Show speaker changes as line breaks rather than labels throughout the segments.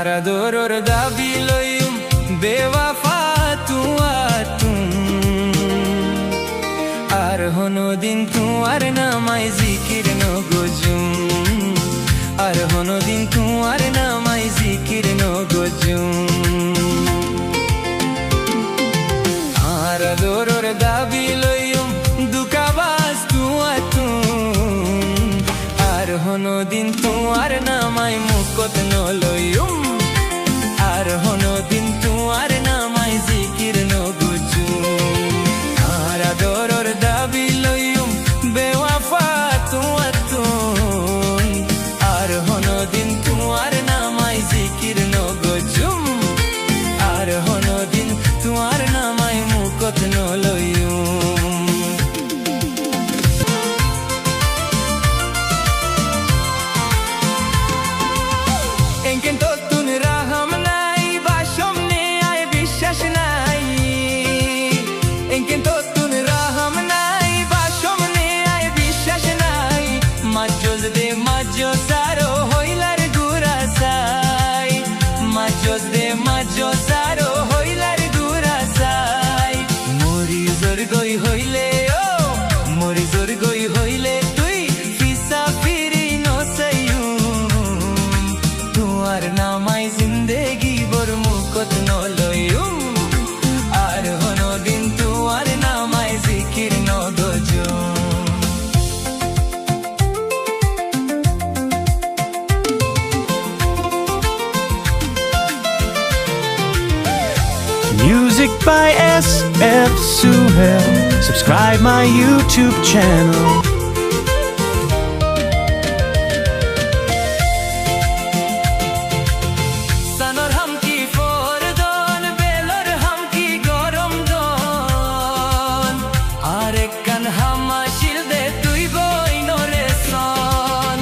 আর আদরর দাবি লইম বেওয়াফা তুয়াতুম আর হনুদিন তুয়ার নামাই জিকির নগজুম আর হনুদিন তুয়ার নামাই জিকির নগজুম আর আদরর দাবি লইম দুকাবাস তুয়াতুম আর হনুদিন তুয়ার নামাই মুকত নলইম আর হনুদিন তুয়ার নামাই জিকির নগজুম আর আদরর দাবি লইম বেওয়াফা তুয়াতুম আর হনুদিন তুয়ার নামাই জিকির নগজুম আর হনুদিন তুয়ার নামাই মুকত নলইম এঙ্কেন তো তুন রাহম নাই বাসম নে আয় বিশ্বাস নাই এঙ্কেন তো তুন রাহম নাই বাসম নে আয় বিশ্বাস নাই মাজজ দে মাজজ সারো হইলার গুরাসাই মাজজ দে মাজজ সারো হইলার গুরাসাই মরি জোর গই হইলে ও মরি জোর গই হইলে তুই ফিসা ফিরি নসাইউ তুয়ার নামাই জিন্দেগি বর মুকত নলইম আর হনুদিন তুয়ার নামাই জিকির নগজুম
Music by SF Suhail. Subscribe my YouTube channel.
সানর হামকি ফরদন বেলর হামকি গরম দন আরেক কান হামাশিল দে তুই বই নরে সন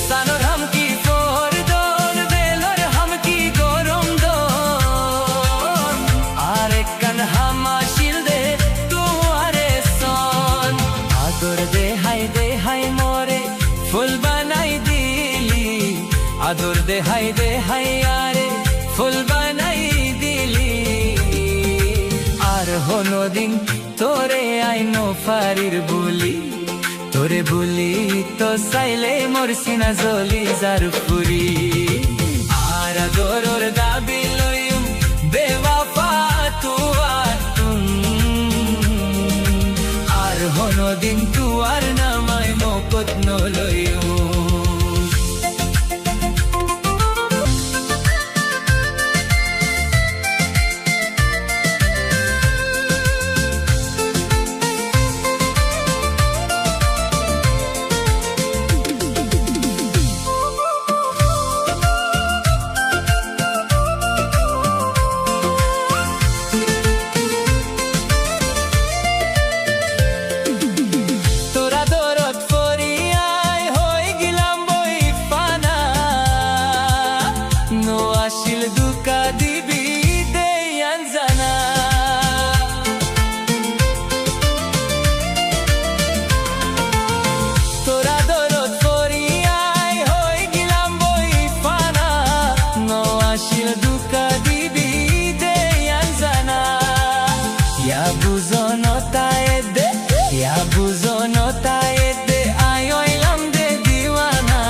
সানর হামকি ফরদন বেলর হামকি গরম দন আরেক কান হামাশিল দে তুয়ারে সন আদর দে হাই মোরে ফুল বানাই দিলি আদর দে হাই আরে ফুল বানাই দিলি আর হনুদিন তোরে আইনো ফারির বুলি তোরে বুলি তো চাইলে মোর সিনা জ্বলি যার ফুরি আর আদরর দাবি লইম বেওয়াফা তুয়াতুম আর হনুদিন তুয়ার নামাই মুকত নলইম তোরা দরদ ফরিয়াই হই গিলাম বই ফানা নো আসিল দুকা দিবি দে আনজানা তোরা দরদ ফরিয়াই হই গিলাম বই ফানা নো আসিল দুকা দিবি দে আনজানা ইয়া বুঝনতায় দে ইয়া বুঝনতায় দে আই হইলাম দে দিওয়ানা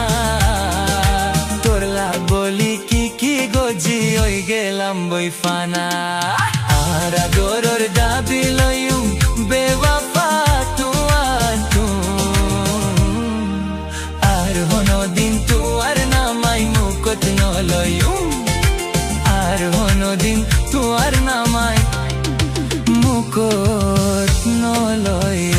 তোরলা বলি কি গজি হই গেলাম বই ফানা আর আদরর দাবি লইম বেওয়াফা তুয়াতুম আর হনুদিন তুয়ার নামাই মুকত নলইম আর হনুদিন তুয়ার নামাই মুকত নলইম